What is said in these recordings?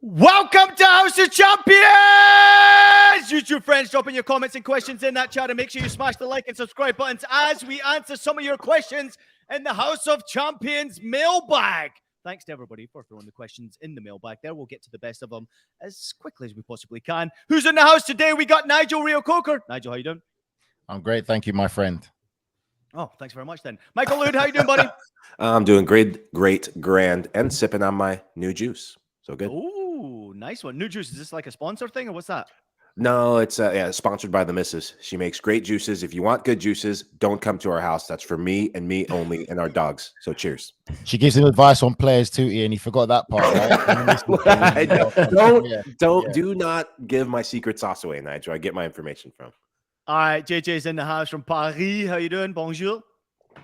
Welcome to House of Champions! YouTube friends, drop in your comments and questions in that chat and make sure you smash the like and subscribe buttons as we answer some of your questions in the House of Champions mailbag. Thanks to everybody for throwing the questions in the mailbag there. We'll get to the best of them as quickly as we possibly can. Who's in the house today? We got Nigel Reo-Coker. Nigel, how you doing? I'm great. Thank you, my friend. Oh, thanks very much then. Michael Lude, how you doing, buddy? I'm doing great, grand, and sipping on my new juice. So good. Ooh, nice one. New juice. Is this like a sponsor thing or what's that? No, it's sponsored by the missus. She makes great juices. If you want good juices, don't come to our house. That's for me and me only and our dogs. So cheers. She gives him advice on players too, Ian. You forgot that part, right? Do not give my secret sauce away, Nigel. I get my information from. All right, JJ's in the house from Paris. How you doing? Bonjour.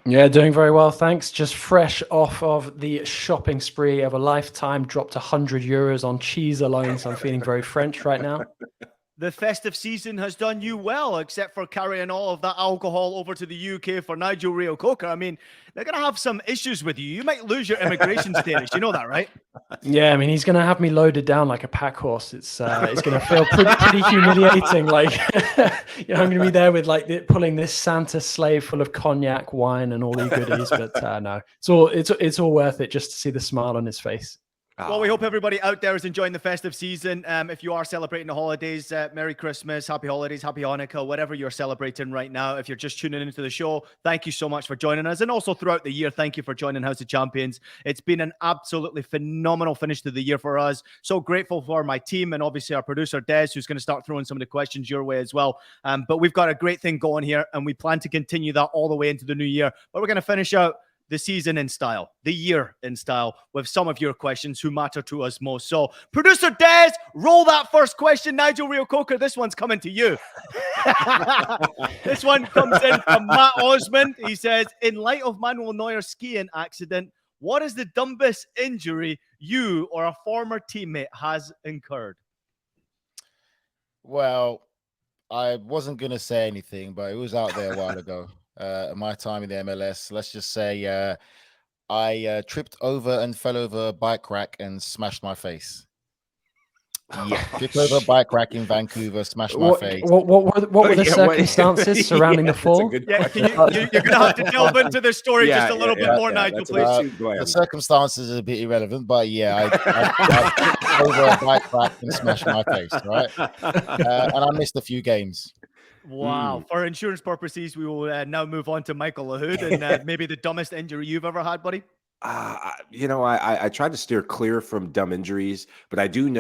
Yeah, doing very well, thanks. Just fresh off of the shopping spree of a lifetime, dropped €100 on cheese alone, so I'm feeling very French right now. The festive season has done you well, except for carrying all of that alcohol over to the UK for Nigel Reo-Coker. I mean, they're going to have some issues with you. You might lose your immigration status. You know that, right? Yeah, I mean, he's going to have me loaded down like a pack horse. It's going to feel pretty humiliating. Like, I'm going to be there with pulling this Santa sleigh full of cognac, wine, and all the goodies. But no, it's all worth it just to see the smile on his face. Well, we hope everybody out there is enjoying the festive season. If you are celebrating the holidays, Merry Christmas, Happy Holidays, Happy Hanukkah, whatever you're celebrating right now. If you're just tuning into the show, thank you so much for joining us. And also throughout the year, thank you for joining House of Champions. It's been an absolutely phenomenal finish to the year for us. So grateful for my team and obviously our producer, Des, who's going to start throwing some of the questions your way as well. But we've got a great thing going here, and we plan to continue that all the way into the new year. But we're going to finish out the season in style, the year in style, with some of your questions who matter to us most. So, producer Des, roll that first question. Nigel Reo-Coker, this one's coming to you. This one comes in from Matt Osmond. He says, in light of Manuel Neuer's skiing accident, what is the dumbest injury you or a former teammate has incurred? Well, I wasn't going to say anything, but it was out there a while ago. My time in the MLS, let's just say I tripped over and fell over a bike rack and smashed my face. Yeah, tripped over a bike rack in Vancouver, smashed my face. What were the circumstances surrounding the fall? Yeah, you're going to have to delve into this story just a little bit more, Nigel, please. The circumstances are a bit irrelevant, but yeah, I tripped over a bike rack and smashed my face, right? And I missed a few games. Wow. For insurance purposes, we will now move on to Michael Lahoud and maybe the dumbest injury you've ever had, buddy. I tried to steer clear from dumb injuries, but I do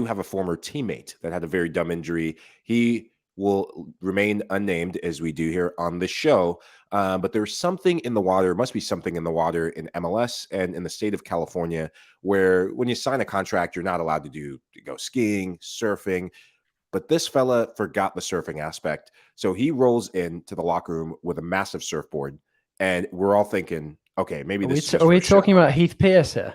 have a former teammate that had a very dumb injury. He will remain unnamed as we do here on the show. But there's something in the water, must be something in the water in MLS and in the state of California, where when you sign a contract, you're not allowed to go skiing, surfing. But this fella forgot the surfing aspect. So he rolls into the locker room with a massive surfboard. And we're all thinking, okay, maybe this Are we talking about Heath Pearce here?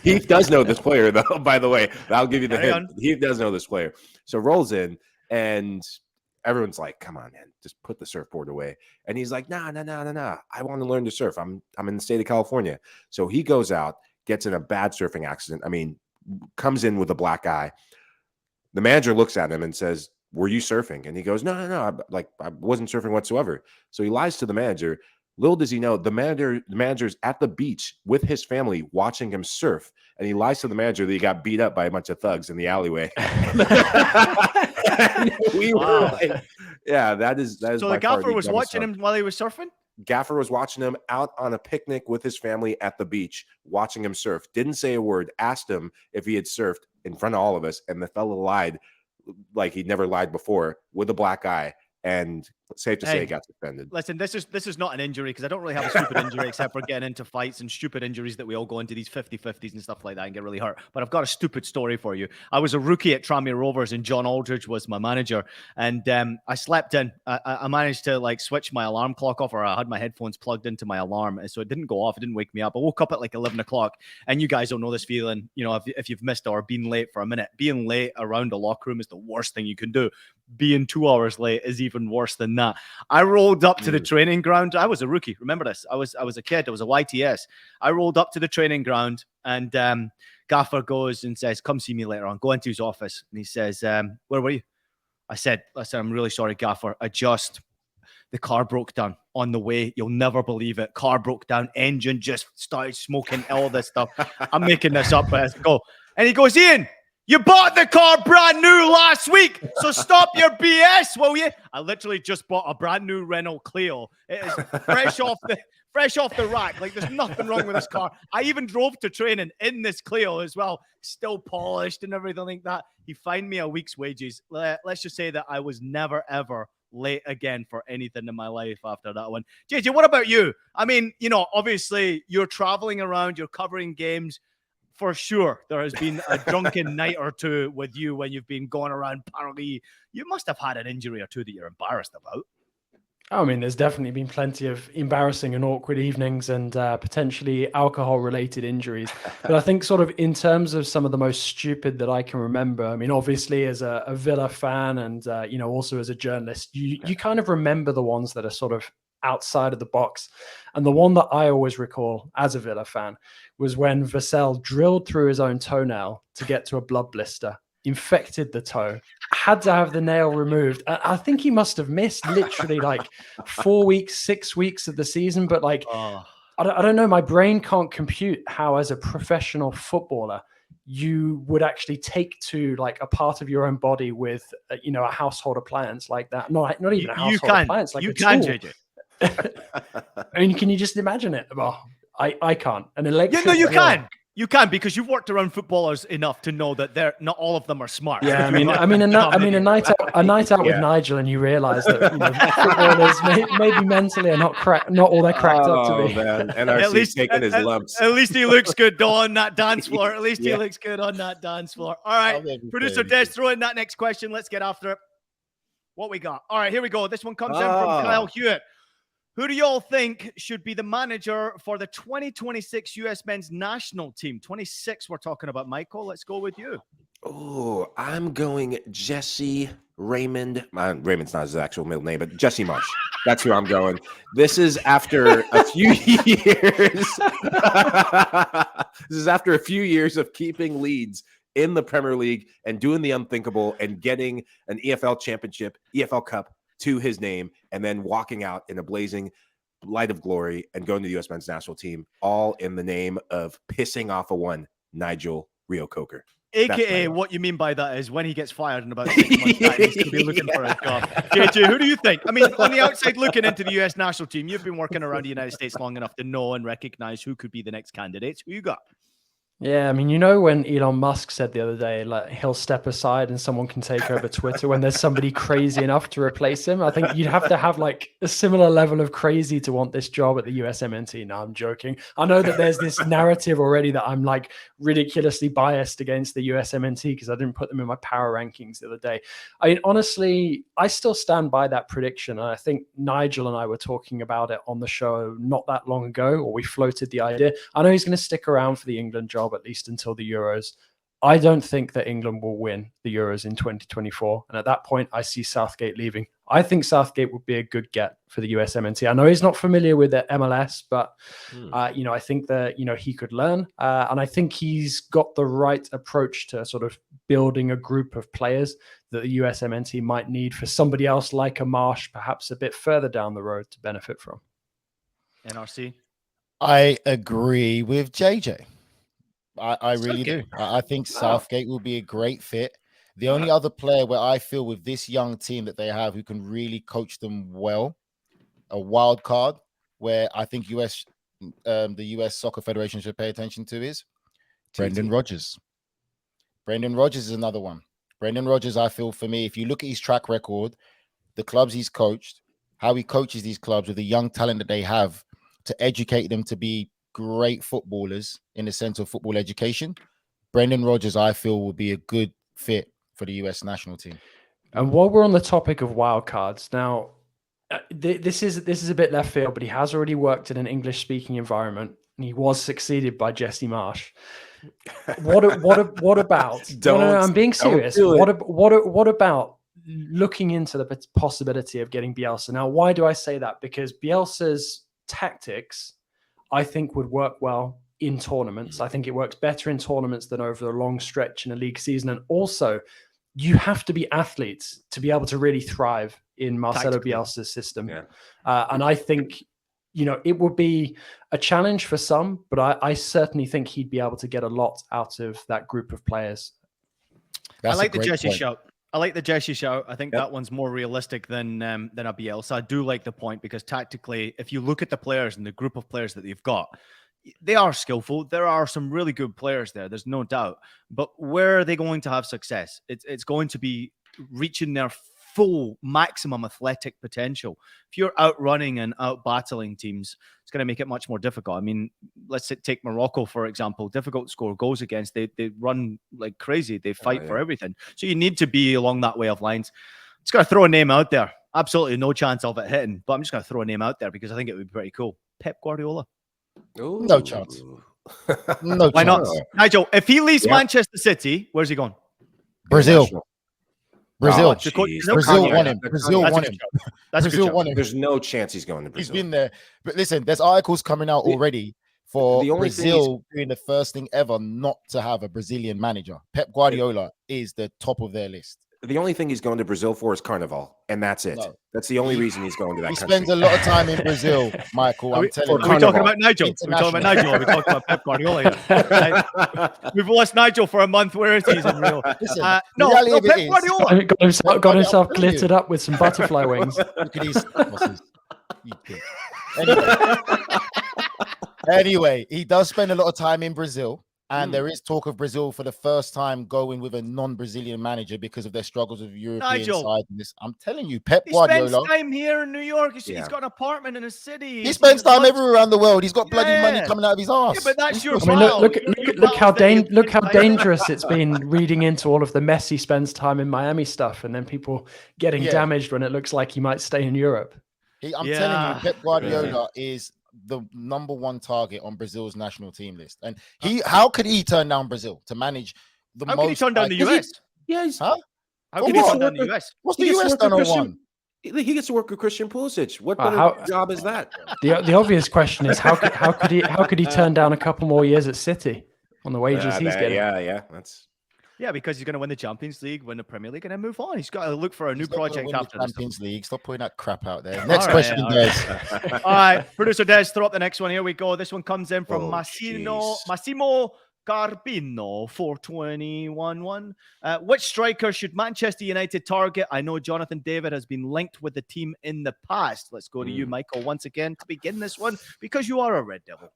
Heath does know this player, though, by the way. I'll give you the hint. Heath does know this player. So rolls in, and everyone's like, come on, man, just put the surfboard away. And he's like, nah. I want to learn to surf. I'm in the state of California. So he goes out, gets in a bad surfing accident. I mean, comes in with a black eye. The manager looks at him and says, were you surfing? And he goes, no. I wasn't surfing whatsoever. So he lies to the manager. Little does he know, the manager's at the beach with his family watching him surf. And he lies to the manager that he got beat up by a bunch of thugs in the alleyway. That is. So the gaffer was watching him while he was surfing? Gaffer was watching him out on a picnic with his family at the beach, watching him surf. Didn't say a word, asked him if he had surfed in front of all of us. And the fella lied like he'd never lied before with a black eye. And safe to say, he got suspended. Listen, this is not an injury because I don't really have a stupid injury except for getting into fights and stupid injuries that we all go into these 50-50s and stuff like that and get really hurt. But I've got a stupid story for you. I was a rookie at Tranmere Rovers and John Aldridge was my manager. And I slept in. I managed to switch my alarm clock off, or I had my headphones plugged into my alarm. And so it didn't go off. It didn't wake me up. I woke up at 11 o'clock. And you guys don't know this feeling. You know, if you've missed or been late for a minute, being late around a locker room is the worst thing you can do. Being 2 hours late is even worse than that. I rolled up to the training ground. I was a rookie. Remember this. I was a kid. I was a YTS. I rolled up to the training ground and Gaffer goes and says, come see me later on. Go into his office. And he says, where were you? I said, listen, I'm really sorry, Gaffer. The car broke down on the way. You'll never believe it. Car broke down. Engine just started smoking, all this stuff. I'm making this up, but let's go. And he goes, Ian, you bought the car brand new last week, so stop your BS, will you? I literally just bought a brand new Renault Clio. It is fresh off the rack. Like, there's nothing wrong with this car. I even drove to training in this Clio as well, still polished and everything like that. He fined me a week's wages. Let's just say that I was never, ever late again for anything in my life after that one. JJ, what about you? I mean, obviously you're traveling around, you're covering games. For sure, there has been a drunken night or two with you when you've been going around Paris. You must have had an injury or two that you're embarrassed about. I mean, there's definitely been plenty of embarrassing and awkward evenings and potentially alcohol-related injuries. But I think sort of in terms of some of the most stupid that I can remember, I mean, obviously as a Villa fan and, also as a journalist, you kind of remember the ones that are sort of outside of the box. And the one that I always recall as a Villa fan was when Vassell drilled through his own toenail to get to a blood blister, infected the toe, had to have the nail removed. I think he must have missed literally like 4 weeks, 6 weeks of the season. But like, I don't know. My brain can't compute how, as a professional footballer, you would actually take to like a part of your own body with, a household appliance like that. Not even a household appliance. Like you a can, tool. JJ. I mean, can you just imagine it? Well, I can't. An electric. Yeah, no, you can. You can, because you've worked around footballers enough to know that they're not all of them are smart. Yeah, a night out with Nigel, and you realise that footballers maybe mentally are not all they're cracked up to be. Man. NRC's taking his lumps. At least he looks good though on that dance floor. At least he looks good on that dance floor. All right, producer Des, throw in that next question. Let's get after it. What we got? All right, here we go. This one comes in from Kyle Hewitt. Who do you all think should be the manager for the 2026 US men's national team? 26 we're talking about, Michael. Let's go with you. Oh, I'm going Jesse Raymond. Raymond's not his actual middle name, but Jesse Marsh. That's who I'm going. This is after a few years. This is after a few years of keeping Leeds in the Premier League and doing the unthinkable and getting an EFL championship, EFL Cup to his name, and then walking out in a blazing light of glory and going to the US men's national team, all in the name of pissing off Nigel Reo-Coker. AKA, what you mean by that is when he gets fired in about 6 months' time, he's going to be looking for a job. JJ, who do you think? I mean, on the outside looking into the US national team, you've been working around the United States long enough to know and recognize who could be the next candidates. Who you got? Yeah, I mean, when Elon Musk said the other day, like, he'll step aside and someone can take over Twitter when there's somebody crazy enough to replace him. I think you'd have to have like a similar level of crazy to want this job at the USMNT. No, I'm joking. I know that there's this narrative already that I'm like ridiculously biased against the USMNT because I didn't put them in my power rankings the other day. I mean, honestly, I still stand by that prediction. And I think Nigel and I were talking about it on the show not that long ago, or we floated the idea. I know he's going to stick around for the England job at least until the Euros. I don't think that England will win the Euros in 2024. And at that point, I see Southgate leaving. I think Southgate would be a good get for the USMNT. I know he's not familiar with the MLS, but, I think that, he could learn. And I think he's got the right approach to sort of building a group of players that the USMNT might need for somebody else like a Marsh, perhaps a bit further down the road to benefit from. NRC? I agree with JJ. I really do. I think Southgate will be a great fit. The only other player where I feel with this young team that they have who can really coach them well, a wild card where I think the US Soccer Federation should pay attention to is Brendan Rodgers. Brendan Rodgers is another one. Brendan Rodgers, I feel, for me, if you look at his track record, the clubs he's coached, how he coaches these clubs with the young talent that they have to educate them to be great footballers in the sense of football education, Brendan Rodgers, I feel, will be a good fit for the US national team. And while we're on the topic of wildcards, now this is a bit left field, but he has already worked in an English-speaking environment, and he was succeeded by Jesse Marsh. What about? I'm being serious. What about looking into the possibility of getting Bielsa? Now, why do I say that? Because Bielsa's tactics, I think, would work well in tournaments. I think it works better in tournaments than over a long stretch in a league season. And also, you have to be athletes to be able to really thrive in Marcelo Bielsa's system. Yeah. And I think, it would be a challenge for some, but I certainly think he'd be able to get a lot out of that group of players. I like the Jesse shout. I think that one's more realistic than a Bielsa. I do like the point because tactically, if you look at the players and the group of players that they've got, they are skillful. There are some really good players there. There's no doubt. But where are they going to have success? It's going to be reaching their full maximum athletic potential. If you're outrunning and out battling teams, it's going to make it much more difficult. I mean, let's take Morocco, for example. Difficult to score goals against. They run like crazy. They fight for everything. So you need to be along that way of lines. Just got to throw a name out there. Absolutely no chance of it hitting, but I'm just going to throw a name out there because I think it would be pretty cool. Pep Guardiola. Ooh. No chance. No Why chance. not? Nigel, if he leaves Manchester City, where's he going? Brazil. Brazil. Brazil want him. Brazil want him. Brazil want him. There's no chance he's going to Brazil. He's been there. But listen, there's articles coming out already for Brazil doing the first thing ever not to have a Brazilian manager. Pep Guardiola is the top of their list. The only thing he's going to Brazil for is Carnival, and that's it. No. That's the only reason he's going to that country. He spends a lot of time in Brazil, Michael. I'm telling you. Are we talking about Nigel? Are we talking about Nigel? Are we talking about Pep Guardiola? We've lost Nigel for a month. Where is he in Real? No, Pep Guardiola. Got himself glittered up with some butterfly wings. Look at these. Anyway, he does spend a lot of time in Brazil. And there is talk of Brazil for the first time going with a non-Brazilian manager because of their struggles with European side. I'm telling you, Pep Guardiola. He spends time here in New York. He's got an apartment in a city. He spends time everywhere around the world. He's got bloody money coming out of his ass. Yeah, but that's your look how dangerous it's been reading into all of the Messi spends time in Miami stuff and then people getting damaged when it looks like he might stay in Europe. I'm telling you, Pep Guardiola is the number one target on Brazil's national team list. And how could he turn down Brazil to manage the most? How could he turn down the US? How could he turn down the US? What's the US done on one? He gets to work with Christian Pulisic. What better job is that? The obvious question is how could he turn down a couple more years at City on the wages he's getting? Yeah, because he's going to win the Champions League, win the Premier League, and then move on. He's got to look for a new project after the Champions League. Stop putting that crap out there. Next question, Des. All right, producer Des, throw up the next one. Here we go. This one comes in from Massimo Carbino, 421-1. Which striker should Manchester United target? I know Jonathan David has been linked with the team in the past. Let's go to you, Michael, once again to begin this one because you are a Red Devil.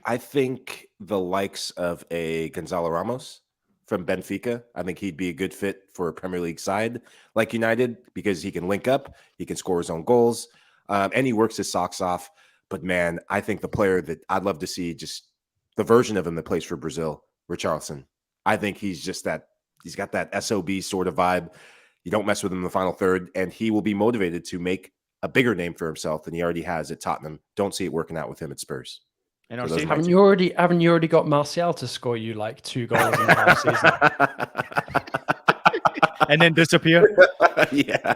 I think the likes of a Gonzalo Ramos from Benfica, I think he'd be a good fit for a Premier League side like United because he can link up, he can score his own goals, and he works his socks off. But man, I think the player that I'd love to see, just the version of him that plays for Brazil, Richarlison. I think he's got that SOB sort of vibe. You don't mess with him in the final third, and he will be motivated to make a bigger name for himself than he already has at Tottenham. Don't see it working out with him at Spurs. Haven't you already got Martial to score you like 2 goals in the half season? And then disappear? Yeah.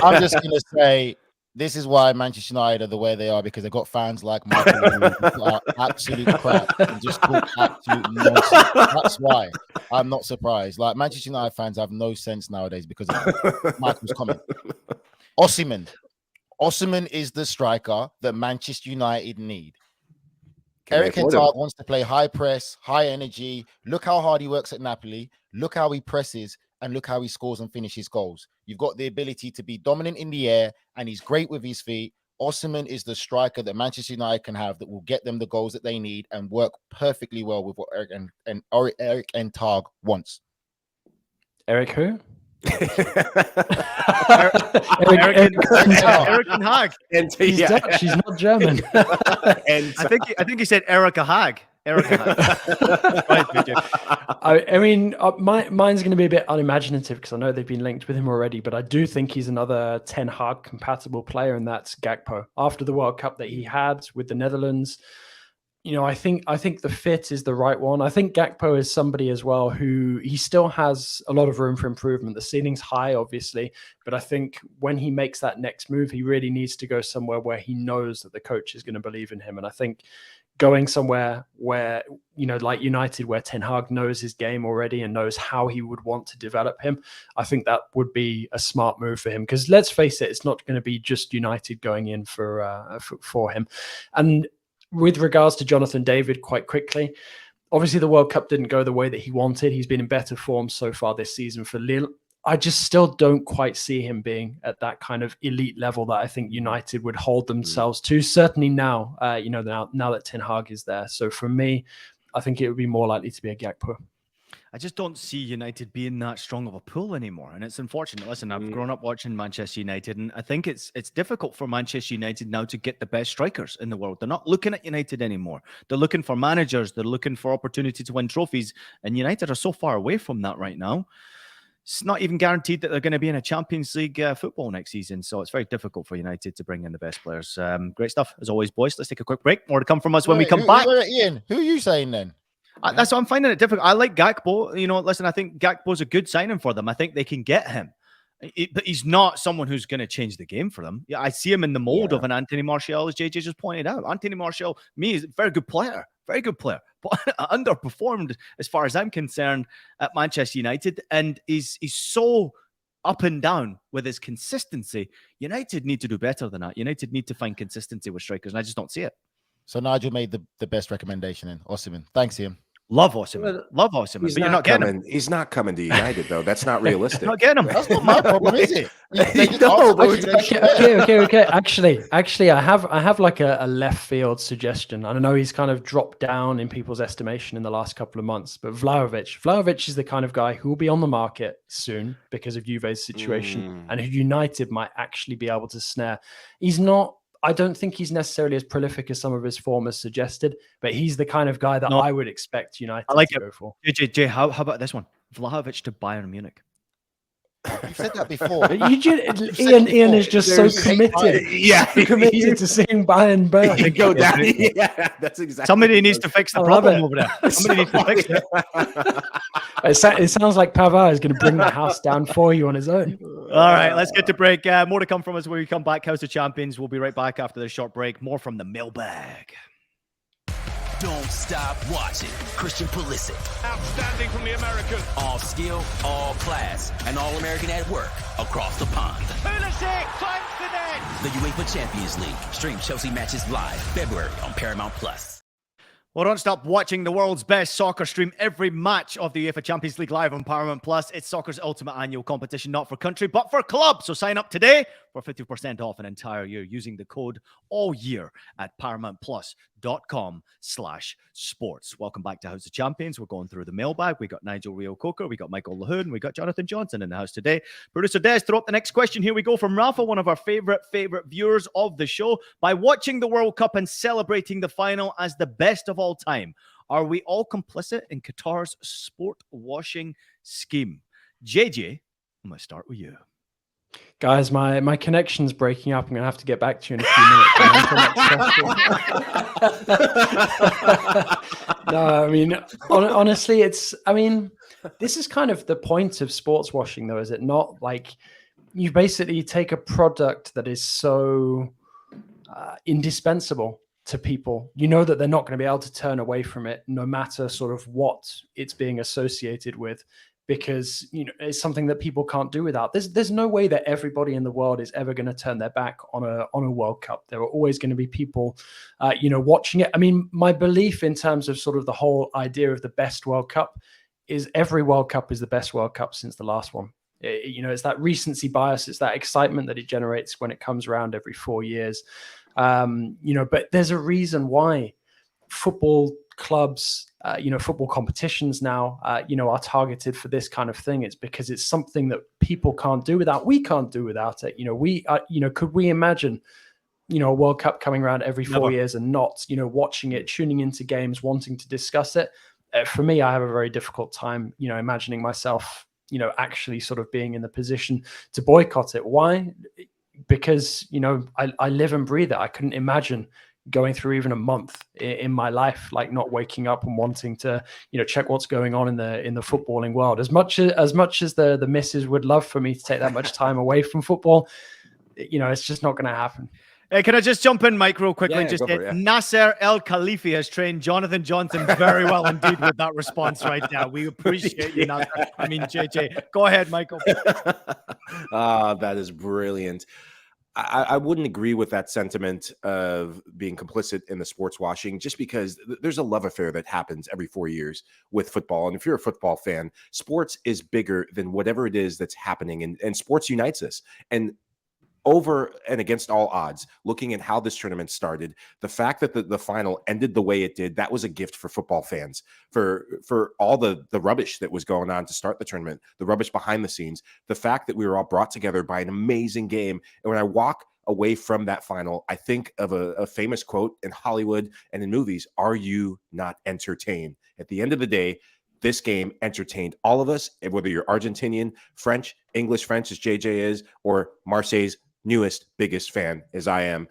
I'm just going to say, this is why Manchester United are the way they are, because they've got fans like Michael who are absolute crap and just talk absolute nonsense. That's why I'm not surprised. Like, Manchester United fans have no sense nowadays because of Michael's comment. Osimhen is the striker that Manchester United need. Eric Ten Hag wants to play high press, high energy. Look how hard he works at Napoli. Look how he presses and look how he scores and finishes goals. You've got the ability to be dominant in the air and he's great with his feet. Osimhen is the striker that Manchester United can have that will get them the goals that they need and work perfectly well with what Eric Ten Hag wants. Eric who? Eric Ten Hag. She's not German. And I think he said Erica Hag. I mean, mine's going to be a bit unimaginative because I know they've been linked with him already, but I do think he's another Ten Hag compatible player, and that's Gakpo. After the World Cup that he had with the Netherlands, I think the fit is the right one. I think Gakpo is somebody as well who he still has a lot of room for improvement. The ceiling's high, obviously, but I think when he makes that next move, he really needs to go somewhere where he knows that the coach is going to believe in him. And I think going somewhere where, like United, where Ten Hag knows his game already and knows how he would want to develop him, I think that would be a smart move for him. Because let's face it, it's not going to be just United going in for him. And with regards to Jonathan David, quite quickly, obviously the World Cup didn't go the way that he wanted. He's been in better form so far this season for Lille. I just still don't quite see him being at that kind of elite level that I think United would hold themselves to. Certainly now, now that Ten Hag is there. So for me, I think it would be more likely to be a Gakpo. I just don't see United being that strong of a pull anymore. And it's unfortunate. Listen, I've grown up watching Manchester United, and I think it's difficult for Manchester United now to get the best strikers in the world. They're not looking at United anymore. They're looking for managers. They're looking for opportunity to win trophies. And United are so far away from that right now. It's not even guaranteed that they're going to be in a Champions League football next season. So it's very difficult for United to bring in the best players. Great stuff, as always, boys. Let's take a quick break. More to come from us when we come back. Ian, who are you saying then? That's what I'm finding it difficult. I like Gakpo. Listen, I think Gakpo's a good signing for them. I think they can get him. But he's not someone who's going to change the game for them. Yeah, I see him in the mold of an Anthony Martial, as JJ just pointed out. Anthony Martial, me, is a very good player. Very good player. But underperformed, as far as I'm concerned, at Manchester United. And he's so up and down with his consistency. United need to do better than that. United need to find consistency with strikers, and I just don't see it. So Nigel made the best recommendation in Osimhen. Thanks, Ian. Love Osimhen. Love Osimhen. But you're not getting him. He's not coming to United, though. That's not realistic. Not getting him. That's not my problem, is it? Okay. Actually, I have like a left field suggestion. I know he's kind of dropped down in people's estimation in the last couple of months, but Vlahovic is the kind of guy who will be on the market soon because of Juve's situation and who United might actually be able to snare. I don't think he's necessarily as prolific as some of his form has suggested, but he's the kind of guy that I would expect United to go for. JJ, how about this one? Vlahovic to Bayern Munich. You've said that before. Ian is just so committed. Committed to seeing Bayern burn. Go down. Yeah, that's exactly. Somebody needs to fix the problem over there. Somebody needs to fix it. It sounds like Pavard is going to bring the house down for you on his own. All right, let's get to break. More to come from us when we come back. House of Champions. We'll be right back after this short break. More from the mailbag. Don't stop watching. Christian Pulisic. Outstanding from the American. All skill, all class, and all American at work across the pond. Pulisic finds the net. The UEFA Champions League. Stream Chelsea matches live February on Paramount Plus. Well, don't stop watching the world's best soccer stream every match of the UEFA Champions League live on Paramount Plus. It's soccer's ultimate annual competition, not for country, but for clubs. So sign up today for 50% off an entire year using the code ALLYEAR at paramountplus.com/sports. Welcome back to House of Champions. We're going through the mailbag. We got Nigel Reo-Coker, we got Michael Lahoud, and we got Jonathan Johnson in the house today. Producer Des, throw up the next question. Here we go from Rafa, one of our favorite viewers of the show. By watching the World Cup and celebrating the final as the best of all time, are we all complicit in Qatar's sport washing scheme? JJ, I'm going to start with you. Guys, my connection's breaking up. I'm going to have to get back to you in a few minutes. No, I mean, honestly, this is kind of the point of sports washing, though, is it not? Like, you basically take a product that is so indispensable to people. You know that they're not going to be able to turn away from it, no matter sort of what it's being associated with. Because it's something that people can't do without. There's no way that everybody in the world is ever going to turn their back on a World Cup. There are always going to be people, watching it. I mean, my belief in terms of sort of the whole idea of the best World Cup is every World Cup is the best World Cup since the last one. It's that recency bias. It's that excitement that it generates when it comes around every 4 years. But there's a reason why football clubs, football competitions now, are targeted for this kind of thing. It's because it's something that people can't do without. We can't do without it. Could we imagine, a World Cup coming around every 4 years and not, watching it, tuning into games, wanting to discuss it? For me, I have a very difficult time, imagining myself, actually sort of being in the position to boycott it. Why? Because, I live and breathe it. I couldn't imagine going through even a month in my life, like not waking up and wanting to, check what's going on in the footballing world. As much as the missus would love for me to take that much time away from football, it's just not going to happen. Can I just jump in, Mike, real quickly? Yeah, Nasser El Khalifi has trained Jonathan Johnson very well indeed with that response right now. We appreciate you, Nasser. I mean, JJ. Go ahead, Michael. That is brilliant. I wouldn't agree with that sentiment of being complicit in the sports washing, just because there's a love affair that happens every 4 years with football. And if you're a football fan, sports is bigger than whatever it is that's happening, and sports unites us. And over and against all odds, looking at how this tournament started, the fact that the final ended the way it did, that was a gift for football fans, for all the rubbish that was going on to start the tournament, the rubbish behind the scenes, the fact that we were all brought together by an amazing game. And when I walk away from that final, I think of a famous quote in Hollywood and in movies: "Are you not entertained?" At the end of the day, this game entertained all of us, whether you're Argentinian, French, English French as JJ is, or Marseille's newest, biggest fan as I am.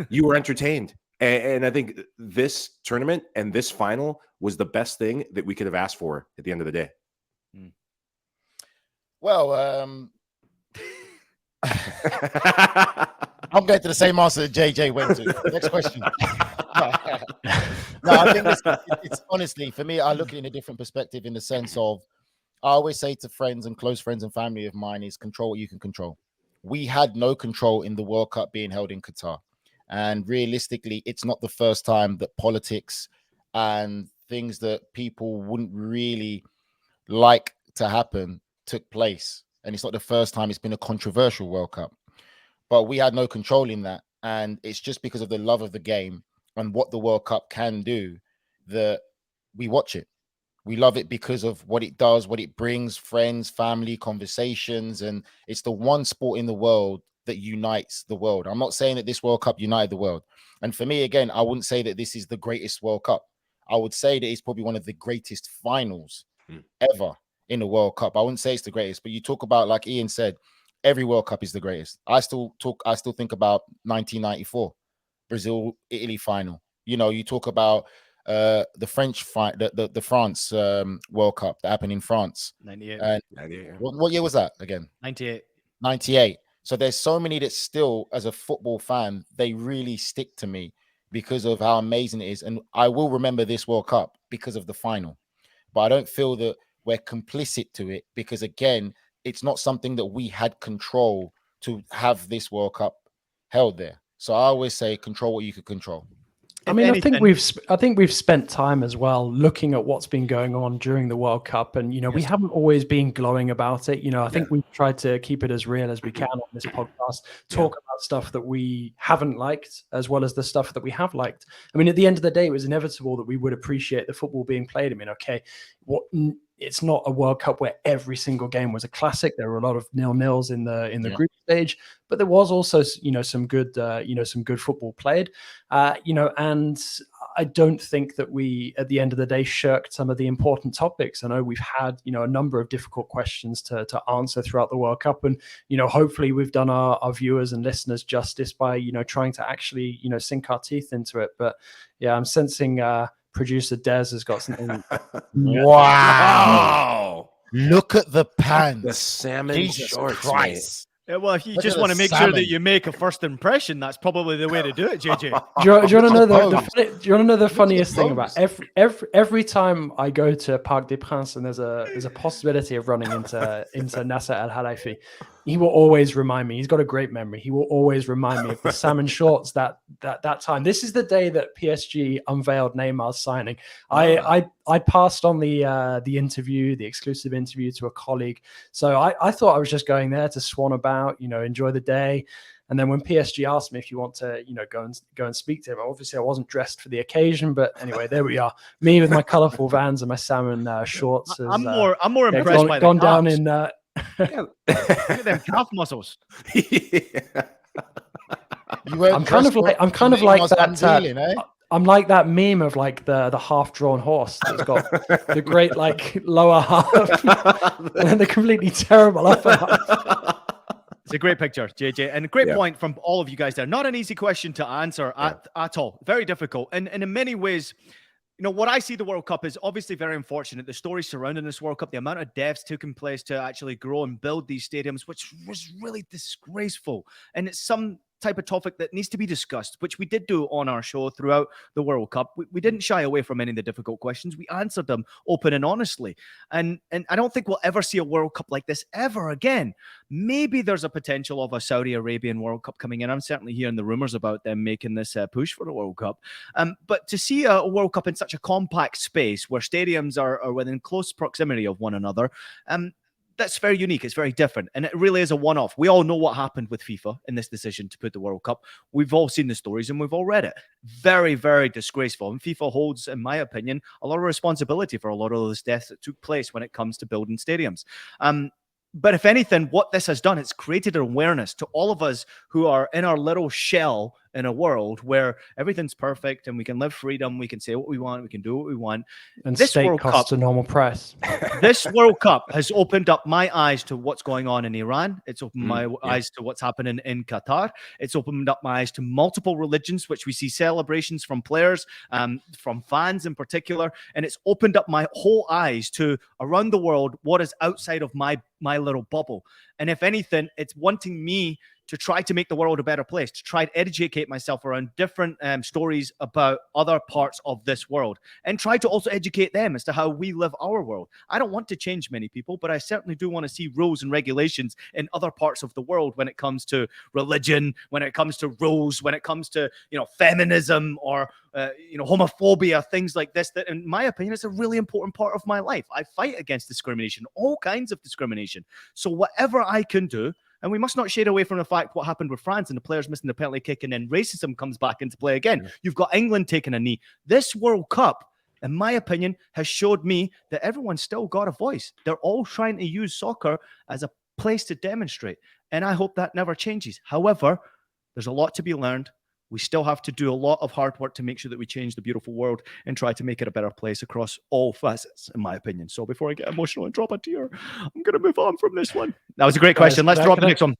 You were entertained. And I think this tournament and this final was the best thing that we could have asked for at the end of the day. Well, I'm going to the same answer that JJ went to. Next question. No, I think it's honestly, for me, I look at it in a different perspective, in the sense of, I always say to friends and close friends and family of mine, is control what you can control. We had no control in the World Cup being held in Qatar. And realistically, it's not the first time that politics and things that people wouldn't really like to happen took place. And it's not the first time it's been a controversial World Cup. But we had no control in that. And it's just because of the love of the game and what the World Cup can do that we watch it. We love it because of what it does, what it brings, friends, family, conversations. And it's the one sport in the world that unites the world. I'm not saying that this World Cup united the world. And for me, again, I wouldn't say that this is the greatest World Cup. I would say that it's probably one of the greatest finals ever in the World Cup. I wouldn't say it's the greatest, but you talk about, like Ian said, every World Cup is the greatest. I still think about 1994, Brazil-Italy final. You talk about the French fight, the France World Cup that happened in France. 98. And 98. What year was that again? 98. 98. So there's so many that still, as a football fan, they really stick to me because of how amazing it is. And I will remember this World Cup because of the final. But I don't feel that we're complicit to it, because, again, it's not something that we had control to have this World Cup held there. So I always say control what you could control. I mean, I think we've spent time as well looking at what's been going on during the World Cup, and we haven't always been glowing about it. I think we've tried to keep it as real as we can on this podcast, talk about stuff that we haven't liked as well as the stuff that we have liked. I mean, at the end of the day, it was inevitable that we would appreciate the football being played. I mean, okay, it's not a World Cup where every single game was a classic. There were a lot of 0-0s in the group stage, but there was also some good football played. And I don't think that we, at the end of the day, shirked some of the important topics. I know we've had a number of difficult questions to answer throughout the World Cup, and hopefully we've done our viewers and listeners justice by trying to actually sink our teeth into it. But yeah, I'm sensing producer Des has got something. Wow. Look at the pants. The salmon Jesus shorts, Christ. Yeah, well, if you Look just at want to the make sure salmon. that you make a first impression, that's probably the way to do it, JJ. Do you want to know do you want to know the at funniest the thing about every time I go to Parc des Princes and there's a possibility of running into Nasser El Khalifi, he will always remind me. He's got a great memory. He will always remind me of the salmon shorts that time. This is the day that PSG unveiled Neymar's signing. I passed on the interview, the exclusive interview, to a colleague. So I thought I was just going there to swan about, enjoy the day. And then when PSG asked me if you want to, go and speak to him, obviously I wasn't dressed for the occasion, but anyway, there we are. Me with my colourful Vans and my salmon shorts. I'm more impressed by gone the down calves. in. Look at them calf muscles. I'm kind of like that. I'm like that meme of like the half-drawn horse that's got the great like lower half and then the completely terrible upper half. It's a great picture, JJ, and a great point from all of you guys there. Not an easy question to answer at all. Very difficult. And in many ways, you know, what I see the World Cup is obviously very unfortunate. The story surrounding this World Cup, the amount of deaths taking place to actually grow and build these stadiums, which was really disgraceful. And it's some type of topic that needs to be discussed, which we did do on our show throughout the World Cup. We didn't shy away from any of the difficult questions. We answered them open and honestly. And I don't think we'll ever see a World Cup like this ever again. Maybe there's a potential of a Saudi Arabian World Cup coming in. I'm certainly hearing the rumors about them making this push for the World Cup. But to see a World Cup in such a compact space where stadiums are within close proximity of one another, that's very unique. It's very different. And it really is a one-off. We all know what happened with FIFA in this decision to put the World Cup. We've all seen the stories and we've all read it. Very, very disgraceful. And FIFA holds, in my opinion, a lot of responsibility for a lot of those deaths that took place when it comes to building stadiums. But if anything, what this has done, it's created an awareness to all of us who are in our little shell in a world where everything's perfect and we can live freedom, we can say what we want, we can do what we want. And this state World costs Cup, a normal price. This World Cup has opened up my eyes to what's going on in Iran. It's opened my eyes to what's happening in Qatar. It's opened up my eyes to multiple religions, which we see celebrations from players, from fans in particular. And it's opened up my whole eyes to around the world what is outside of my little bubble. And if anything, it's wanting me to try to make the world a better place, to try to educate myself around different stories about other parts of this world, and try to also educate them as to how we live our world. I don't want to change many people, but I certainly do want to see rules and regulations in other parts of the world when it comes to religion, when it comes to rules, when it comes to, you know, feminism or, homophobia, things like this, that in my opinion is a really important part of my life. I fight against discrimination, all kinds of discrimination. So whatever I can do, and we must not shade away from the fact what happened with France and the players missing the penalty kick, and then racism comes back into play again. You've got England taking a knee. This World Cup, in my opinion, has showed me that everyone's still got a voice. They're all trying to use soccer as a place to demonstrate. And I hope that never changes. However, there's a lot to be learned. We still have to do a lot of hard work to make sure that we change the beautiful world and try to make it a better place across all facets, in my opinion. So before I get emotional and drop a tear, I'm going to move on from this one. That was a great question. Let's drop the next one.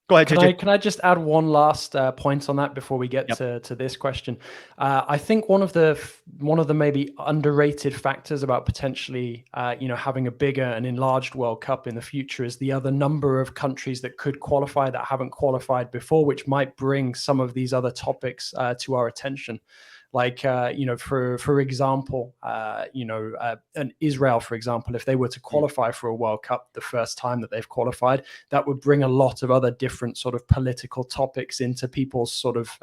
Go ahead, JJ. Can I just add one last point on that before we get to this question? I think one of the maybe underrated factors about potentially having a bigger and enlarged World Cup in the future is the other number of countries that could qualify that haven't qualified before, which might bring some of these other topics to our attention. Like, for example, an Israel, for example, if they were to qualify for a World Cup the first time that they've qualified, that would bring a lot of other different sort of political topics into people's sort of,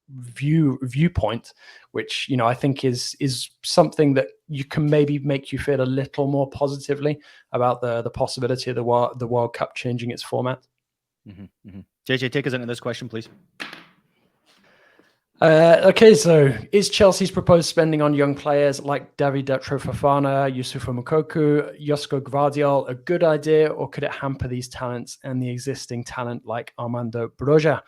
viewpoint, which, I think is something that you can maybe make you feel a little more positively about the possibility of the World Cup changing its format. JJ, take us into this question, please. Okay, so is Chelsea's proposed spending on young players like David Fofana, Youssoufa Moukoko, Josko Gvardiol a good idea, or could it hamper these talents and the existing talent like Armando Broja,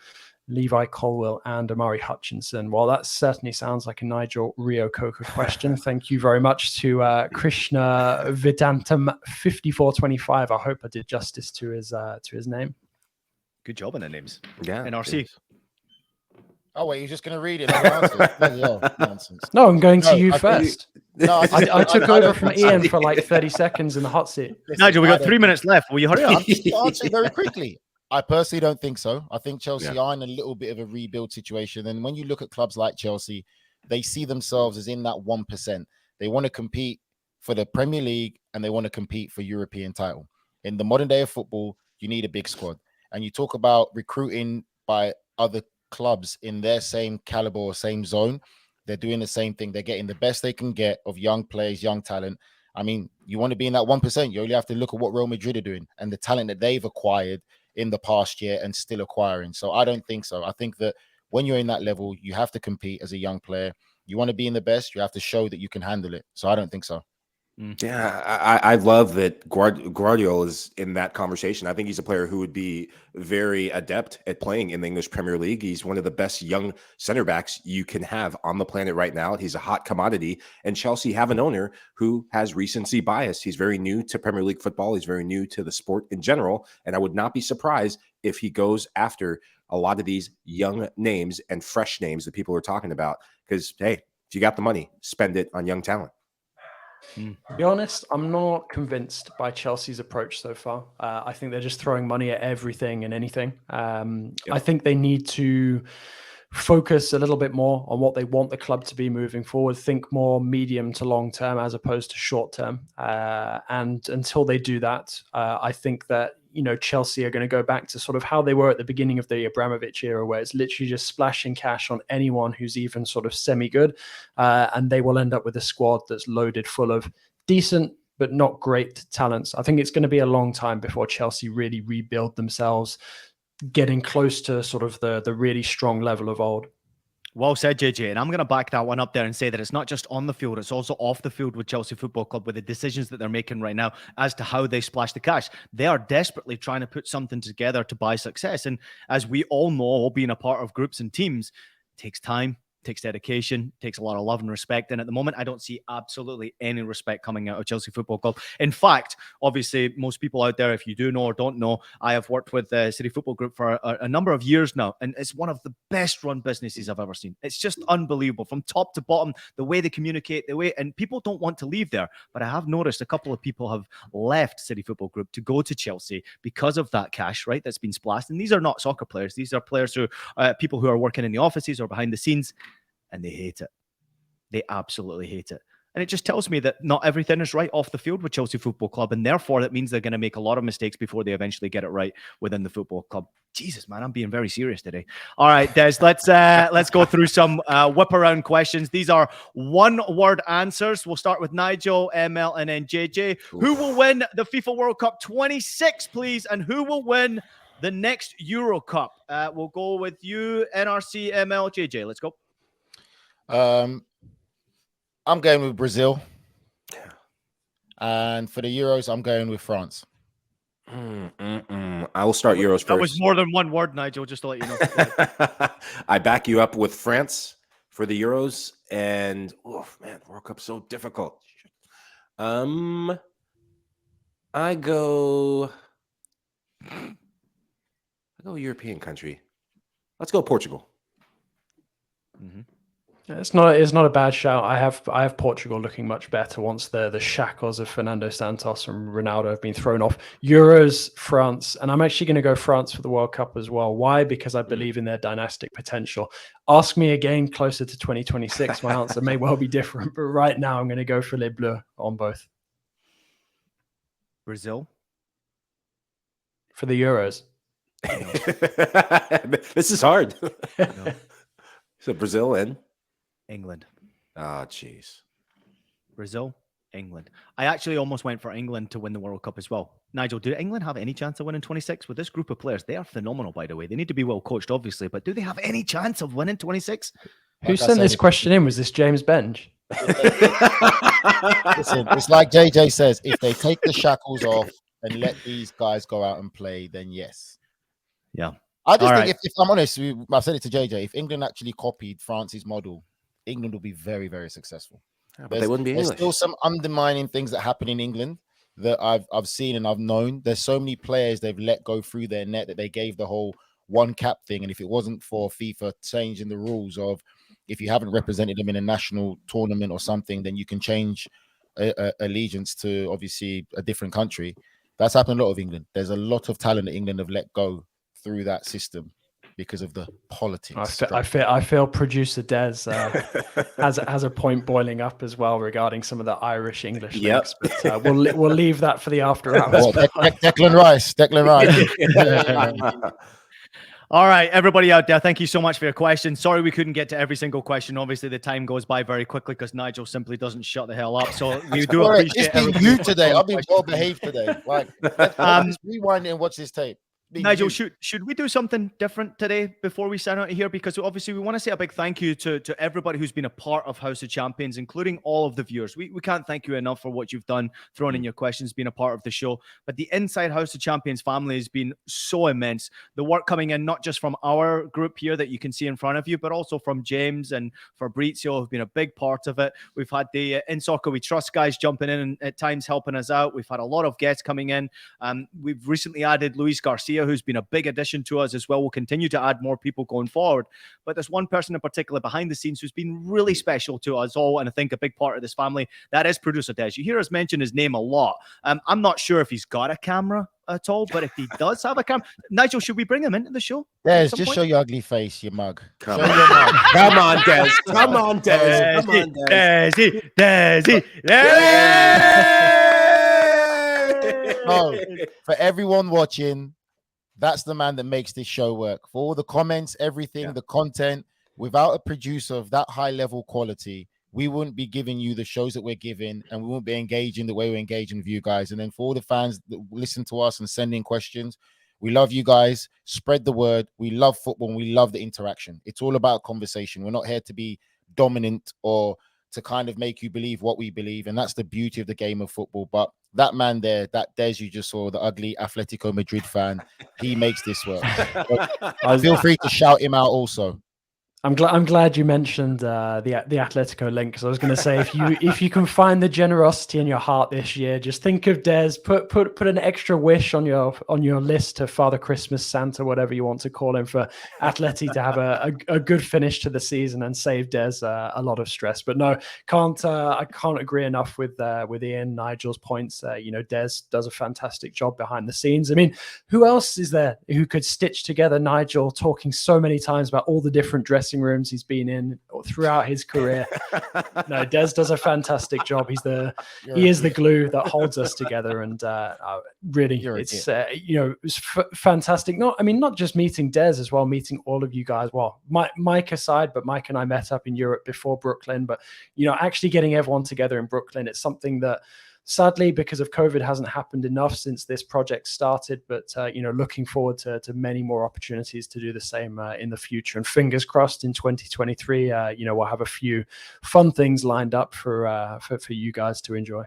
Levi Colwill, and Amari Hutchinson? Well, that certainly sounds like a Nigel Reo-Coker question. Thank you very much to Krishna Vedantam 5425. I hope I did justice to his name. Good job on the names. Yeah. NRC. Oh, wait, you're just going to read it? Nonsense. No, I'm going to you first. I took over from Ian for like 30 seconds in the hot seat. Nigel, we got 3 minutes left. Will you hurry up? I'll answer very quickly. I personally don't think so. I think Chelsea are in a little bit of a rebuild situation. And when you look at clubs like Chelsea, they see themselves as in that 1%. They want to compete for the Premier League and they want to compete for European title. In the modern day of football, you need a big squad. And you talk about recruiting by other clubs in their same caliber or same zone. They're doing the same thing. They're getting the best they can get of young players, young talent. I mean, you want to be in that 1%. You only have to look at what Real Madrid are doing and the talent that they've acquired in the past year and still acquiring. So I don't think so. I think that when you're in that level, you have to compete as a young player. You want to be in the best, you have to show that you can handle it. So I don't think so. Yeah, I love that Guardiola is in that conversation. I think he's a player who would be very adept at playing in the English Premier League. He's one of the best young center backs you can have on the planet right now. He's a hot commodity, and Chelsea have an owner who has recency bias. He's very new to Premier League football. He's very new to the sport in general, and I would not be surprised if he goes after a lot of these young names and fresh names that people are talking about. Because, hey, if you got the money, spend it on young talent. To be honest, I'm not convinced by Chelsea's approach so far. I think they're just throwing money at everything and anything. I think they need to focus a little bit more on what they want the club to be moving forward, think more medium to long term as opposed to short term. And until they do that, I think that, Chelsea are going to go back to sort of how they were at the beginning of the Abramovich era, where it's literally just splashing cash on anyone who's even sort of semi-good. And they will end up with a squad that's loaded full of decent but not great talents. I think it's going to be a long time before Chelsea really rebuild themselves, getting close to sort of the really strong level of old. Well said, JJ. And I'm going to back that one up there and say that it's not just on the field, it's also off the field with Chelsea Football Club, with the decisions that they're making right now as to how they splash the cash. They are desperately trying to put something together to buy success. And as we all know, all being a part of groups and teams, takes time, takes dedication, takes a lot of love and respect. And at the moment, I don't see absolutely any respect coming out of Chelsea Football Club. In fact, obviously, most people out there, if you do know or don't know, I have worked with the City Football Group for a number of years now, and it's one of the best run businesses I've ever seen. It's just unbelievable from top to bottom, the way they communicate, and people don't want to leave there. But I have noticed a couple of people have left City Football Group to go to Chelsea because of that cash, right, that's been splashed. And these are not soccer players. These are players who, people who are working in the offices or behind the scenes. And they hate it. They absolutely hate it. And it just tells me that not everything is right off the field with Chelsea Football Club. And therefore, that means they're going to make a lot of mistakes before they eventually get it right within the football club. Jesus, man, I'm being very serious today. All right, Des, let's go through some whip around questions. These are one-word answers. We'll start with Nigel, ML, and then JJ. Oof. Who will win the FIFA World Cup 26, please? And who will win the next Euro Cup? We'll go with you, NRC, ML, JJ. Let's go. I'm going with Brazil, and for the Euros, I'm going with France. I will start Euros first. That was more than one word, Nigel, just to let you know. I back you up with France for the Euros, and man, World Cup's so difficult. I go European country. Let's go Portugal. Mm-hmm. It's not a bad shout. I have Portugal looking much better once the shackles of Fernando Santos and Ronaldo have been thrown off. Euros, France, and I'm actually going to go France for the World Cup as well. Why? Because I believe in their dynastic potential. Ask me again closer to 2026. My answer may well be different, but right now I'm going to go for Les Bleus on both. Brazil for the Euros. This is hard. No. So Brazil and England. Oh, jeez. Brazil, England. I actually almost went for England to win the World Cup as well. Nigel, do England have any chance of winning 26 with this group of players? They are phenomenal, by the way. They need to be well coached, obviously, but do they have any chance of winning 26? Who sent this question in? Was this James Bench? Listen, it's like JJ says, if they take the shackles off and let these guys go out and play, then yes. Yeah. I just think if I'm honest, I've said it to JJ, if England actually copied France's model, England will be very, very successful. Yeah, but they wouldn't be English. There's still some undermining things that happen in England that I've seen and I've known. There's so many players they've let go through their net that they gave the whole one cap thing. And if it wasn't for FIFA changing the rules of if you haven't represented them in a national tournament or something, then you can change allegiance to obviously a different country. That's happened a lot of England. There's a lot of talent that England have let go through that system because of the politics. I feel producer Des has a point boiling up as well regarding some of the Irish English links, but we'll leave that for the after hours. Declan Rice. All right, everybody out there, thank you so much for your questions. Sorry we couldn't get to every single question. Obviously, the time goes by very quickly because Nigel simply doesn't shut the hell up. So we do appreciate it's been you today. I've been well behaved today. Like, let's rewind and watch this tape. Nigel, should we do something different today before we sign out of here? Because obviously we want to say a big thank you to everybody who's been a part of House of Champions, including all of the viewers. We can't thank you enough for what you've done, throwing in your questions, being a part of the show. But the inside House of Champions family has been so immense. The work coming in, not just from our group here that you can see in front of you, but also from James and Fabrizio, who've been a big part of it. We've had the In Soccer We Trust guys jumping in and at times helping us out. We've had a lot of guests coming in. We've recently added Luis Garcia, who's been a big addition to us as well. We'll continue to add more people going forward. But there's one person in particular behind the scenes who's been really special to us all, and I think a big part of this family. That is producer Des. You hear us mention his name a lot. I'm not sure if he's got a camera at all, but if he does have a camera, Nigel, should we bring him into the show? Des, just show your ugly face, you mug. Come on, Des. Come on, Des. Come on, Des. Oh, for everyone watching, that's the man that makes this show work. For all the comments, everything, the content, without a producer of that high level quality, we wouldn't be giving you the shows that we're giving, and we wouldn't be engaging the way we're engaging with you guys. And then for all the fans that listen to us and send in questions, we love you guys. Spread the word. We love football and we love the interaction. It's all about conversation. We're not here to be dominant or to kind of make you believe what we believe. And that's the beauty of the game of football. But that man there, that Des you just saw, the ugly Atletico Madrid fan, he makes this work. Feel free to shout him out also. I'm glad you mentioned the Atletico link, because I was going to say if you can find the generosity in your heart this year, just think of Des. Put an extra wish on your list to Father Christmas, Santa, whatever you want to call him, for Atleti to have a good finish to the season and save Des a lot of stress. But no, I can't agree enough with Ian, Nigel's points. Des does a fantastic job behind the scenes. I mean, who else is there who could stitch together Nigel talking so many times about all the different dressing rooms he's been in throughout his career? No, Des does a fantastic job. He is the glue that holds us together, and really, it's fantastic. Not just meeting Des as well, meeting all of you guys. Well, Mike aside, but Mike and I met up in Europe before Brooklyn. But actually getting everyone together in Brooklyn, it's something that, sadly, because of COVID, hasn't happened enough since this project started. But looking forward to many more opportunities to do the same in the future. And fingers crossed in 2023, we'll have a few fun things lined up for you guys to enjoy.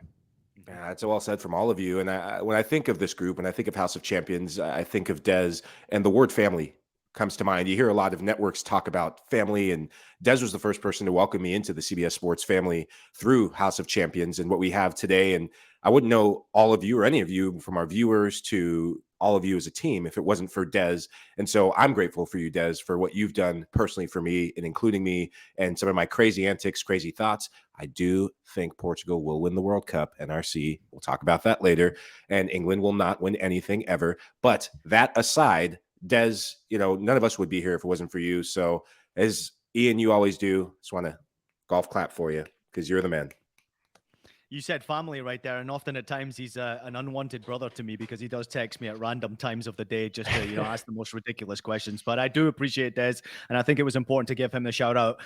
Yeah, it's well said from all of you. And when I think of this group, when I think of House of Champions, I think of Des, and the word family comes to mind. You hear a lot of networks talk about family, and Des was the first person to welcome me into the CBS Sports family through House of Champions and what we have today. And I wouldn't know all of you or any of you, from our viewers to all of you as a team, if it wasn't for Des. And so I'm grateful for you, Des, for what you've done personally for me and including me and some of my crazy antics, crazy thoughts. I do think Portugal will win the World Cup, NRC. We'll talk about that later. And England will not win anything ever. But that aside, Des, none of us would be here if it wasn't for you. So as Ian, you always do, just want to golf clap for you because you're the man. You said family right there, and often at times he's an unwanted brother to me because he does text me at random times of the day just to ask the most ridiculous questions. But I do appreciate Des, and I think it was important to give him the shout out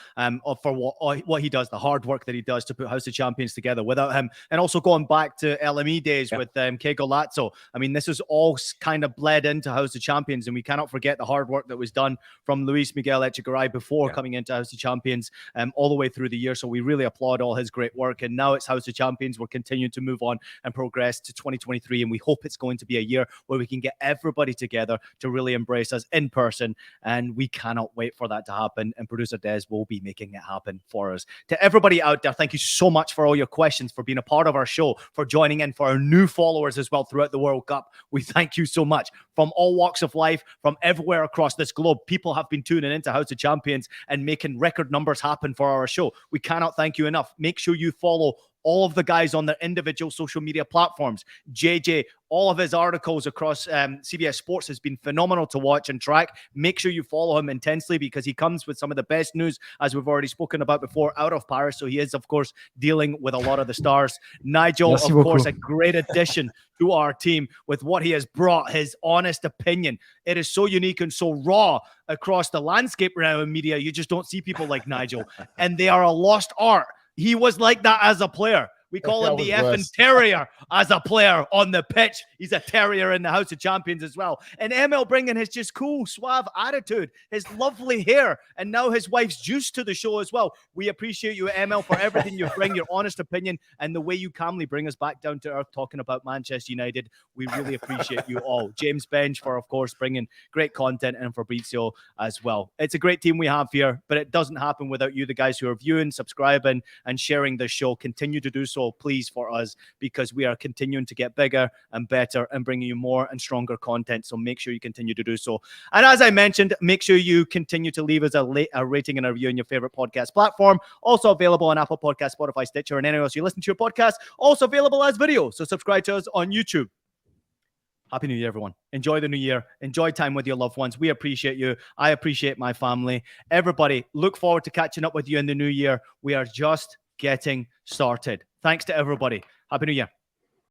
for what he does, the hard work that he does to put House of Champions together. Without him, and also going back to LME days with Que Golazo, I mean, this is all kind of bled into House of Champions, and we cannot forget the hard work that was done from Luis Miguel Echegaray before coming into House of Champions all the way through the year. So we really applaud all his great work, and now it's House of Champions. We're continuing to move on and progress to 2023, and we hope it's going to be a year where we can get everybody together to really embrace us in person, and we cannot wait for that to happen, and producer Des will be making it happen for us. To everybody out there, thank you so much for all your questions, for being a part of our show, for joining in, for our new followers as well throughout the World Cup. We thank you so much. From all walks of life, from everywhere across this globe, people have been tuning into House of Champions and making record numbers happen for our show. We cannot thank you enough. Make sure you follow all of the guys on their individual social media platforms. JJ, all of his articles across CBS Sports has been phenomenal to watch and track. Make sure you follow him intensely because he comes with some of the best news, as we've already spoken about before, out of Paris. So he is, of course, dealing with a lot of the stars. Nigel, of course, a great addition to our team with what he has brought, his honest opinion. It is so unique and so raw across the landscape now in media. You just don't see people like Nigel, and they are a lost art. He was like that as a player, We call him the That was effing worse. terrier as a player on the pitch. He's a terrier in the House of Champions as well. And ML bringing his just cool, suave attitude, his lovely hair, and now his wife's juice to the show as well. We appreciate you, ML, for everything you bring, your honest opinion, and the way you calmly bring us back down to earth talking about Manchester United. We really appreciate you all. James Bench for, of course, bringing great content, and Fabrizio as well. It's a great team we have here, but it doesn't happen without you, the guys who are viewing, subscribing, and sharing this show. Continue to do so, please, for us, because we are continuing to get bigger and better and bringing you more and stronger content. So make sure you continue to do so. And as I mentioned, make sure you continue to leave us a rating and a review on your favorite podcast platform. Also available on Apple Podcasts, Spotify, Stitcher, and anywhere else you listen to your podcast. Also available as video. So subscribe to us on YouTube. Happy New Year, everyone. Enjoy the new year. Enjoy time with your loved ones. We appreciate you. I appreciate my family. Everybody, look forward to catching up with you in the new year. We are just getting started. Thanks to everybody. Happy New Year.